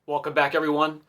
Welcome back, everyone.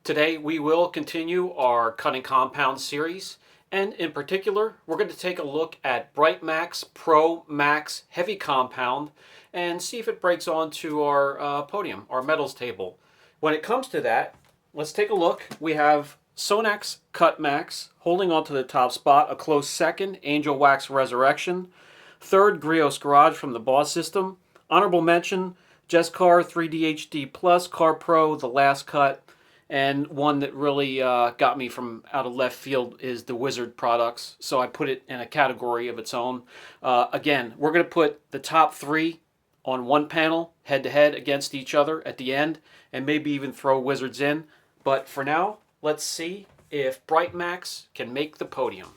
Today we will continue our cutting compound series, and in particular we're going to take a look at Britemax Pro Max Heavy Compound and see if it breaks onto our podium, our metals table. When it comes to that, let's take a look. We have Sonax Cut Max holding onto the top spot, a close second, Angel Wax Resurrection, third, Griot's Garage from the Boss System, honorable mention, Jescar 3D HD Plus, Car Pro, The Last Cut, and one that really got me from out of left field is the Wizard products. So I put it in a category of its own. Again, we're going to put the top three on one panel, head to head against each other at the end, and maybe even throw Wizards in. But for now, let's see if Britemax can make the podium.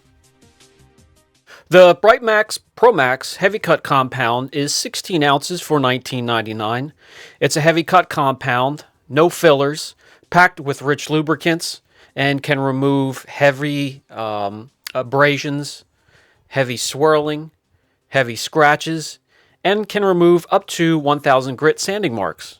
The Britemax Pro Max Heavy Cut Compound is 16 ounces for $19.99. It's a heavy cut compound, no fillers, packed with Rich Lubricants, and can remove heavy abrasions, heavy swirling, heavy scratches, and can remove up to 1,000 grit sanding marks.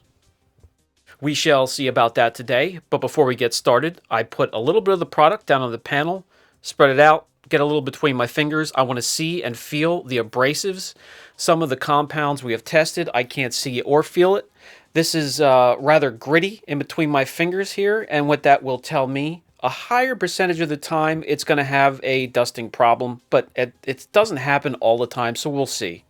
We shall see about that today, but before we get started, I put a little bit of the product down on the panel, spread it out, get a little between my fingers. I want to see and feel the abrasives. Some of the compounds we have tested, I can't see or feel it. This is rather gritty in between my fingers here, and what that will tell me, a higher percentage of the time it's going to have a dusting problem, but it doesn't happen all the time, so we'll see.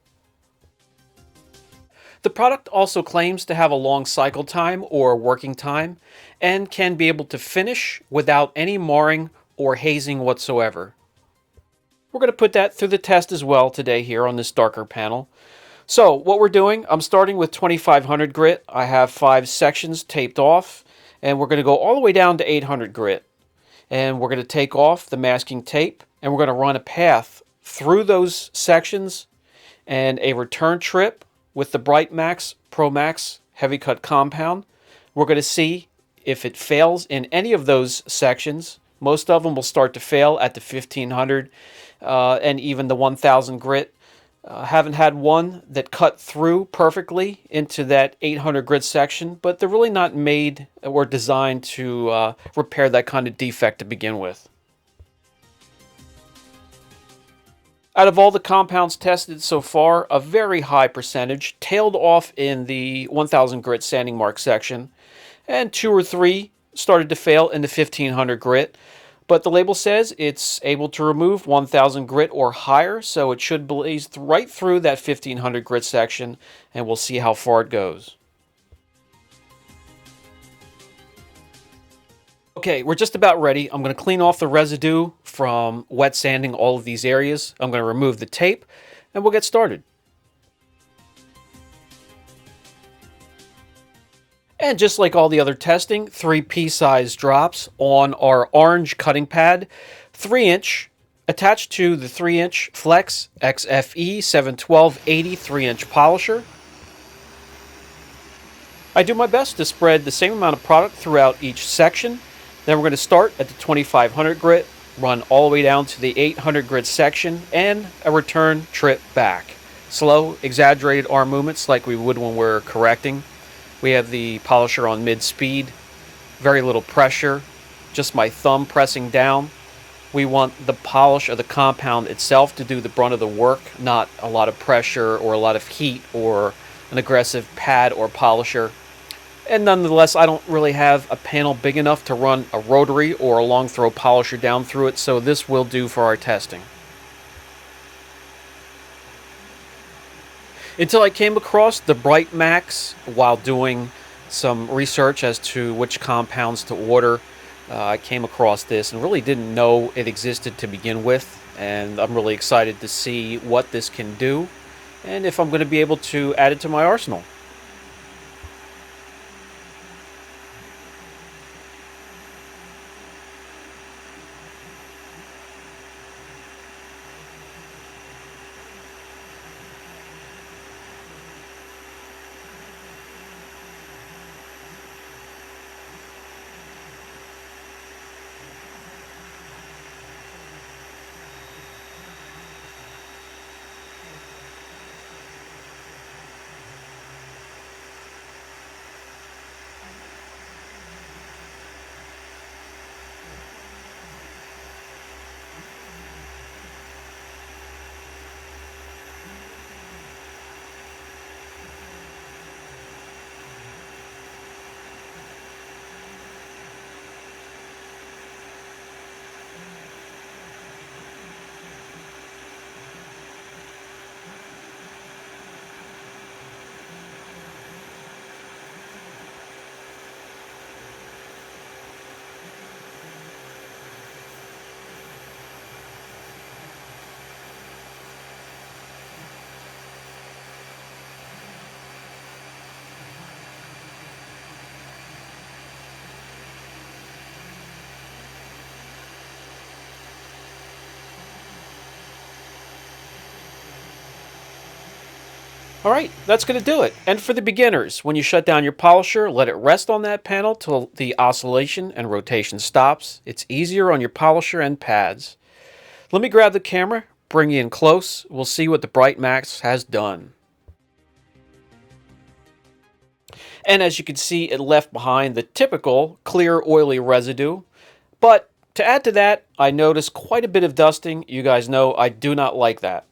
The product also claims to have a long cycle time or working time and can be able to finish without any marring or hazing whatsoever. We're going to put that through the test as well today here on this darker panel. So what we're doing, I'm starting with 2500 grit. I have 5 sections taped off, and we're going to go all the way down to 800 grit. And we're going to take off the masking tape, and we're going to run a path through those sections and a return trip with the Britemax Pro Max Heavy Cut Compound. We're going to see if it fails in any of those sections. Most of them will start to fail at the 1500 and even the 1000 grit. Haven't had one that cut through perfectly into that 800 grit section, but they're really not made or designed to repair that kind of defect to begin with. Out of all the compounds tested so far, a very high percentage tailed off in the 1000 grit sanding mark section, and 2 or 3 started to fail in the 1500 grit. But the label says it's able to remove 1000 grit or higher, so it should blaze right through that 1500 grit section, and we'll see how far it goes. Okay, we're just about ready. I'm going to clean off the residue from wet sanding all of these areas. I'm going to remove the tape, and we'll get started. And just like all the other testing, 3 pea-size drops on our orange cutting pad, 3-inch, attached to the 3-inch Flex XFE 712/80 3-inch polisher. I do my best to spread the same amount of product throughout each section. Then we're going to start at the 2500 grit, run all the way down to the 800 grit section, and a return trip back. Slow, exaggerated arm movements like we would when we're correcting. We have the polisher on mid-speed, very little pressure, just my thumb pressing down. We want the polish of the compound itself to do the brunt of the work, not a lot of pressure or a lot of heat or an aggressive pad or polisher. And nonetheless, I don't really have a panel big enough to run a rotary or a long throw polisher down through it, so this will do for our testing. Until I came across the Britemax while doing some research as to which compounds to order. I came across this and really didn't know it existed to begin with, and I'm really excited to see what this can do and if I'm going to be able to add it to my arsenal. Alright, that's going to do it. And for the beginners, when you shut down your polisher, let it rest on that panel till the oscillation and rotation stops. It's easier on your polisher and pads. Let me grab the camera, bring you in close. We'll see what the Britemax has done. And as you can see, it left behind the typical clear oily residue. But to add to that, I noticed quite a bit of dusting. You guys know I do not like that.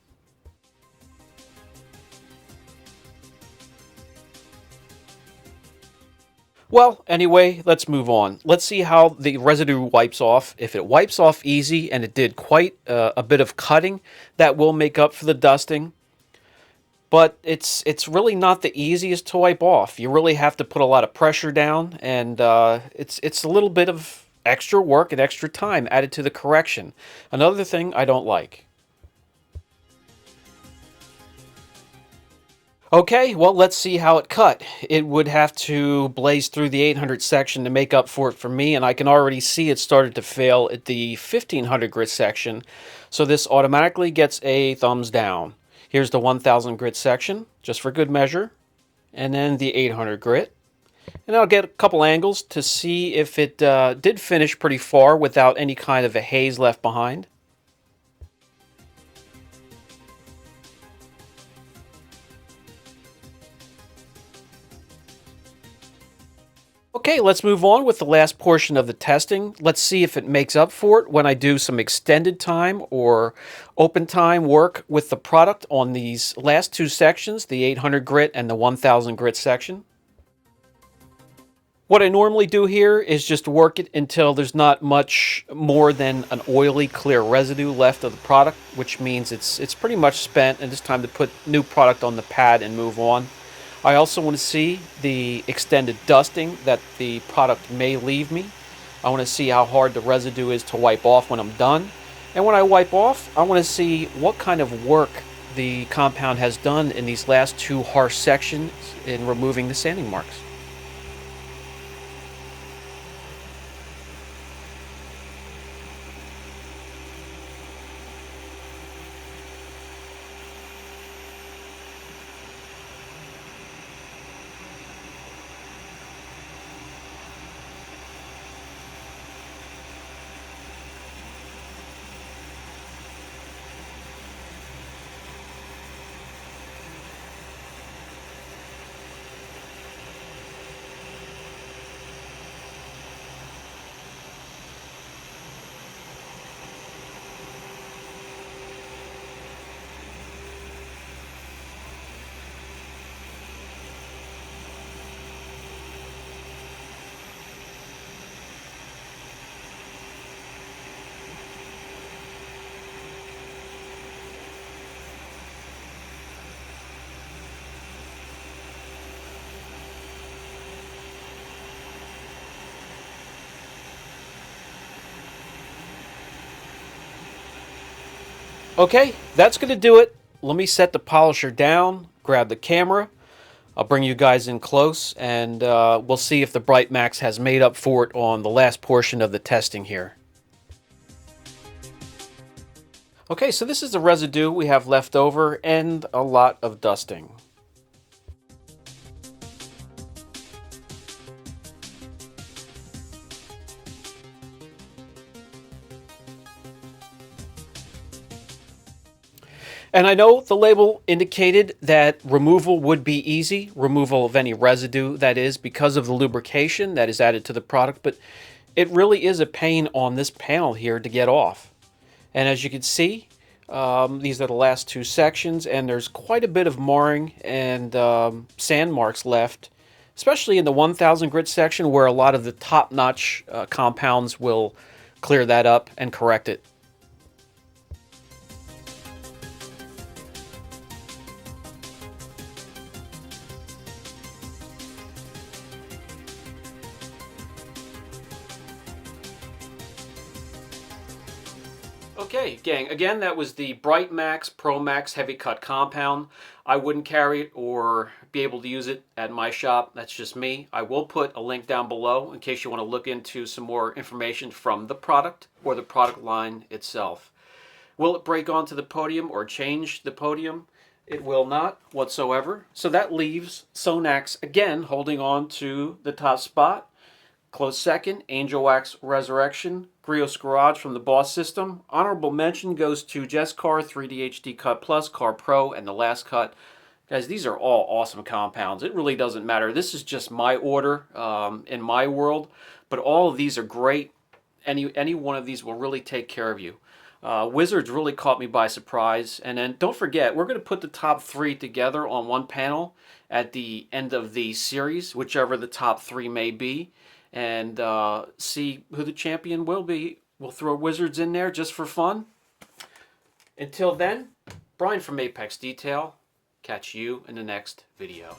Well, anyway, let's move on. Let's see how the residue wipes off. If it wipes off easy and it did quite a bit of cutting, that will make up for the dusting. But it's really not the easiest to wipe off. You really have to put a lot of pressure down, and it's a little bit of extra work and extra time added to the correction. Another thing I don't like. Okay, well, let's see how it cut. It would have to blaze through the 800 section to make up for it for me, and I can already see it started to fail at the 1500 grit section, so this automatically gets a thumbs down. Here's the 1000 grit section, just for good measure, and then the 800 grit. And I'll get a couple angles to see if it did finish pretty far without any kind of a haze left behind. Okay, let's move on with the last portion of the testing. Let's see if it makes up for it when I do some extended time or open time work with the product on these last two sections, the 800 grit and the 1000 grit section. What I normally do here is just work it until there's not much more than an oily, clear residue left of the product, which means it's pretty much spent and it's time to put new product on the pad and move on. I also want to see the extended dusting that the product may leave me. I want to see how hard the residue is to wipe off when I'm done. And when I wipe off, I want to see what kind of work the compound has done in these last two harsh sections in removing the sanding marks. Okay, that's going to do it. Let me set the polisher down, grab the camera. I'll bring you guys in close, and we'll see if the Britemax has made up for it on the last portion of the testing here. Okay, so this is the residue we have left over and a lot of dusting. And I know the label indicated that removal would be easy, removal of any residue, that is, because of the lubrication that is added to the product, but it really is a pain on this panel here to get off. And as you can see, these are the last two sections, and there's quite a bit of marring and sand marks left, especially in the 1000 grit section where a lot of the top-notch compounds will clear that up and correct it. Okay, gang, again, that was the Britemax Pro Max Heavy Cut Compound. I wouldn't carry it or be able to use it at my shop. That's just me. I will put a link down below in case you want to look into some more information from the product or the product line itself. Will it break onto the podium or change the podium? It will not whatsoever. So that leaves Sonax again holding on to the top spot. Close second, Angel Wax Resurrection, Griot's Garage from the Boss System. Honorable mention goes to Jess Car, 3D HD Cut Plus, Car Pro, and the Last Cut. Guys, these are all awesome compounds. It really doesn't matter. This is just my order in my world, but all of these are great. Any one of these will really take care of you. Wizards really caught me by surprise. And then don't forget, we're going to put the top 3 together on one panel at the end of the series, whichever the top 3 may be, and see who the champion will be. We'll throw Wizards in there just for fun. Until then, Brian from Apex Detail. Catch you in the next video.